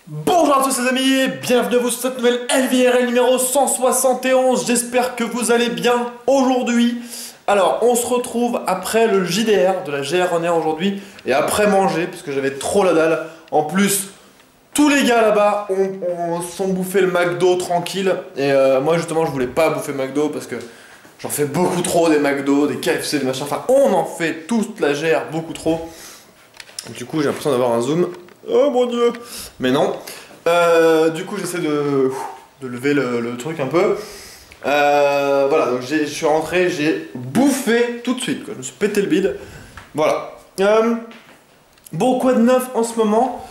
Bonjour à tous les amis, bienvenue à vous sur cette nouvelle LVRL numéro 171, j'espère que vous allez bien aujourd'hui. Alors on se retrouve après le JDR de la GR On Air aujourd'hui et après manger parce que j'avais trop la dalle. En plus tous les gars là-bas ont sont bouffé le McDo tranquille et moi justement je voulais pas bouffer McDo parce que j'en fais beaucoup trop des McDo, des KFC, des machins, enfin on en fait toute la GR beaucoup trop. Du coup j'ai l'impression d'avoir un zoom. Oh mon dieu! Mais non. Du coup, j'essaie de lever le truc un peu. Voilà, donc je suis rentré, j'ai bouffé tout de suite, quoi. Je me suis pété le bide. Voilà. Bon, quoi de neuf en ce moment?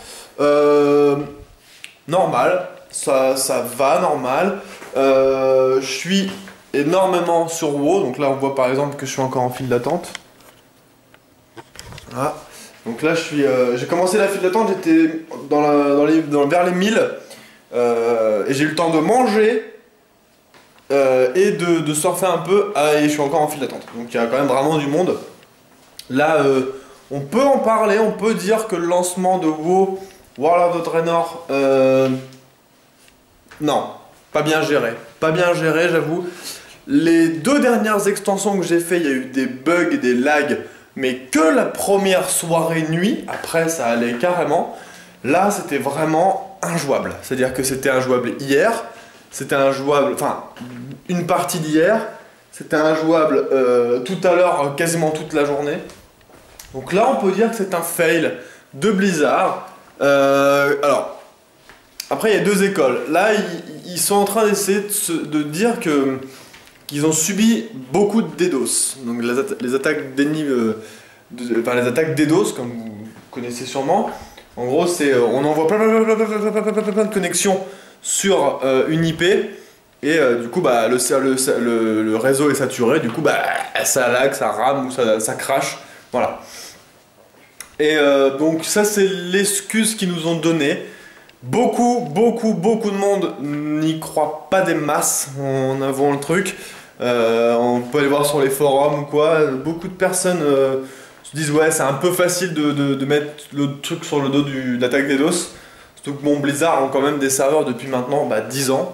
Normal. Ça va, normal. Je suis énormément sur WoW. Donc là, on voit par exemple que je suis encore en file d'attente. Voilà. Donc là, j'ai commencé la file d'attente, j'étais vers les 1000 et j'ai eu le temps de manger et de surfer un peu et je suis encore en file d'attente. Donc il y a quand même vraiment du monde. Là, on peut en parler, on peut dire que le lancement de WoW, World of Draenor, non, pas bien géré. Pas bien géré, j'avoue. Les deux dernières extensions que j'ai fait, il y a eu des bugs et des lags. Mais que la première soirée nuit, après ça allait carrément, là c'était vraiment injouable. C'est-à-dire que c'était injouable hier, c'était injouable, enfin une partie d'hier, c'était injouable tout à l'heure, quasiment toute la journée. Donc là on peut dire que c'est un fail de Blizzard. Alors, après il y a deux écoles. Là ils sont en train d'essayer de dire que ils ont subi beaucoup de DDoS, donc les attaques les attaques DDoS, comme vous connaissez sûrement. En gros, c'est on envoie plein de connexions sur une IP et du coup, bah, le réseau est saturé. Du coup, bah, ça lag, ça rame ou ça crache. Voilà. Et donc ça, c'est l'excuse qu'ils nous ont donnée. Beaucoup de monde n'y croit pas des masses en avant le truc. On peut aller voir sur les forums ou quoi. Beaucoup de personnes se disent ouais, c'est un peu facile de mettre le truc sur le dos de l'attaque DDoS. Surtout que bon, Blizzard ont quand même des serveurs depuis maintenant 10 ans.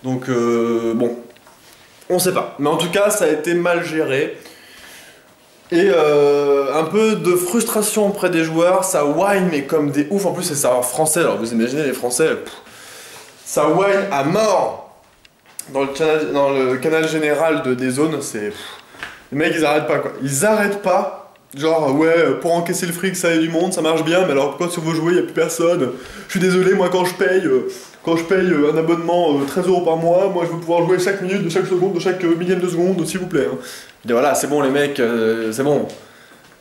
Donc bon, on sait pas. Mais en tout cas, ça a été mal géré. Et un peu de frustration auprès des joueurs, ça whine mais comme des ouf. En plus c'est serveur français, alors vous imaginez les Français, ça whine à mort dans le canal général des zones, c'est... Les mecs ils arrêtent pas quoi, ils arrêtent pas, genre ouais pour encaisser le fric ça y est du monde, ça marche bien, mais alors pourquoi sur vos jouets y'a plus personne? Je suis désolé, moi quand je paye un abonnement 13 € par mois, moi je veux pouvoir jouer chaque minute, de chaque seconde, de chaque millième de seconde, s'il vous plaît. Hein. Je dis voilà, c'est bon les mecs, c'est bon.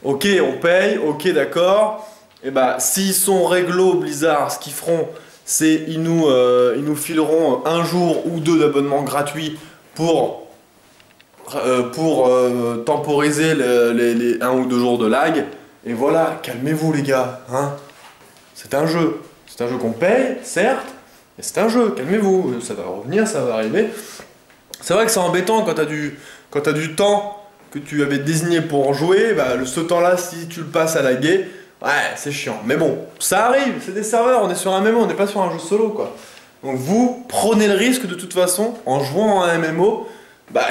Ok, on paye, ok d'accord. Et bah s'ils sont réglo Blizzard, ce qu'ils feront, c'est ils nous fileront un jour ou deux d'abonnement gratuit pour temporiser les 1 ou 2 jours de lag. Et voilà, calmez-vous les gars, hein. C'est un jeu qu'on paye, certes, mais c'est un jeu, calmez-vous, ça va revenir, ça va arriver. C'est vrai que c'est embêtant quand t'as du temps que tu avais désigné pour jouer, bah, ce temps-là, si tu le passes à laguer, ouais, c'est chiant. Mais bon, ça arrive, c'est des serveurs, on est sur un MMO, on n'est pas sur un jeu solo, quoi. Donc vous prenez le risque de toute façon, en jouant à un MMO,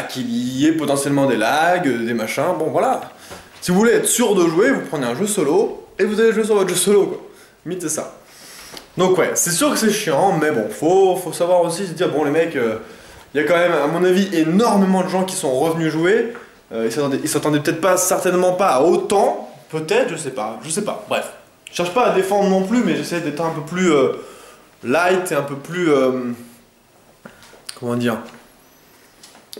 qu'il y ait potentiellement des lags, des machins, bon voilà. Si vous voulez être sûr de jouer, vous prenez un jeu solo, et vous allez jouer sur votre jeu solo, quoi. Limite, c'est ça. Donc ouais, c'est sûr que c'est chiant, mais bon, faut savoir aussi se dire, bon les mecs, il y a quand même, à mon avis, énormément de gens qui sont revenus jouer. Ils s'attendaient peut-être pas, certainement pas à autant, peut-être, je sais pas, bref. Je cherche pas à défendre non plus, mais j'essaie d'être un peu plus light et un peu plus, comment dire,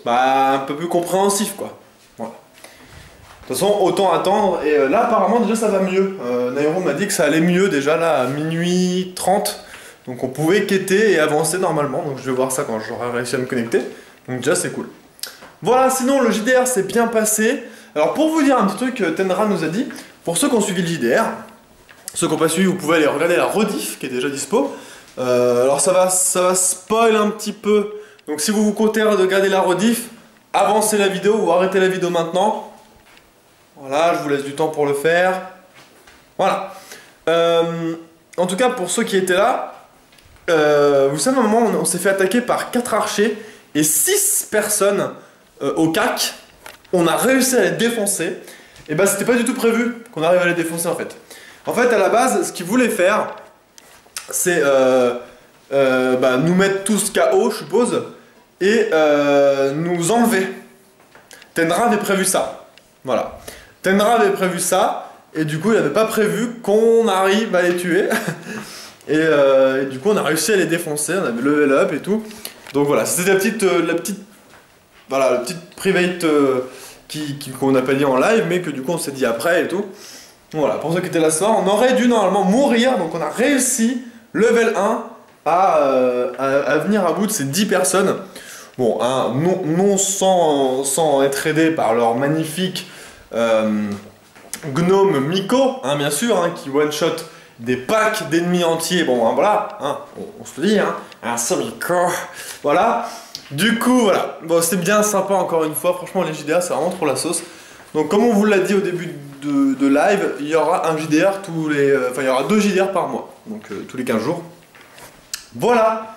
un peu plus compréhensif quoi. Voilà. De toute façon, autant attendre, et là apparemment déjà ça va mieux. Nairo m'a dit que ça allait mieux déjà là à minuit 30, donc on pouvait quêter et avancer normalement, donc je vais voir ça quand j'aurai réussi à me connecter, donc déjà c'est cool. Voilà, sinon le JDR s'est bien passé. Alors pour vous dire un petit truc, Tendra nous a dit, pour ceux qui ont suivi le JDR, ceux qui n'ont pas suivi, vous pouvez aller regarder la rediff qui est déjà dispo. Alors ça va spoil un petit peu, donc si vous comptez regarder la rediff, avancez la vidéo ou arrêtez la vidéo maintenant. Voilà, je vous laisse du temps pour le faire. Voilà. En tout cas, pour ceux qui étaient là, vous savez, à un moment, on s'est fait attaquer par 4 archers et 6 personnes au CAC. On a réussi à les défoncer. Et bah, c'était pas du tout prévu qu'on arrive à les défoncer en fait. En fait, à la base, ce qu'ils voulaient faire, c'est nous mettre tous KO, je suppose, et nous enlever. Tendra avait prévu ça. Voilà. Tendra avait prévu ça, et du coup, il n'avait pas prévu qu'on arrive à les tuer. et du coup, on a réussi à les défoncer, on avait level up et tout. Donc voilà, c'était la petite private qu'on n'a pas dit en live, mais que du coup, on s'est dit après et tout. Voilà, pour ceux qui étaient là ce soir, on aurait dû normalement mourir, donc on a réussi, level 1, à venir à bout de ces 10 personnes. Bon, hein, non sans être aidé par leur magnifique gnome Miko, hein, bien sûr, hein, qui one-shot des packs d'ennemis entiers. Bon, hein, voilà, hein, on se le dit, hein, c'est Miko, voilà. Du coup, voilà, bon, c'était bien sympa encore une fois, franchement les JDR c'est vraiment trop la sauce. Donc comme on vous l'a dit au début de live, il y aura un JDR il y aura 2 JDR par mois, donc tous les 15 jours. Voilà.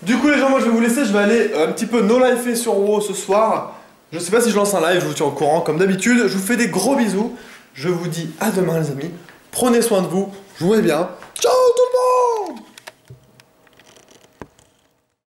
Du coup les gens, moi je vais vous laisser, je vais aller un petit peu no life sur WoW ce soir. Je sais pas si je lance un live, je vous tiens au courant comme d'habitude. Je vous fais des gros bisous, je vous dis à demain les amis. Prenez soin de vous, jouez bien. Ciao tout le monde!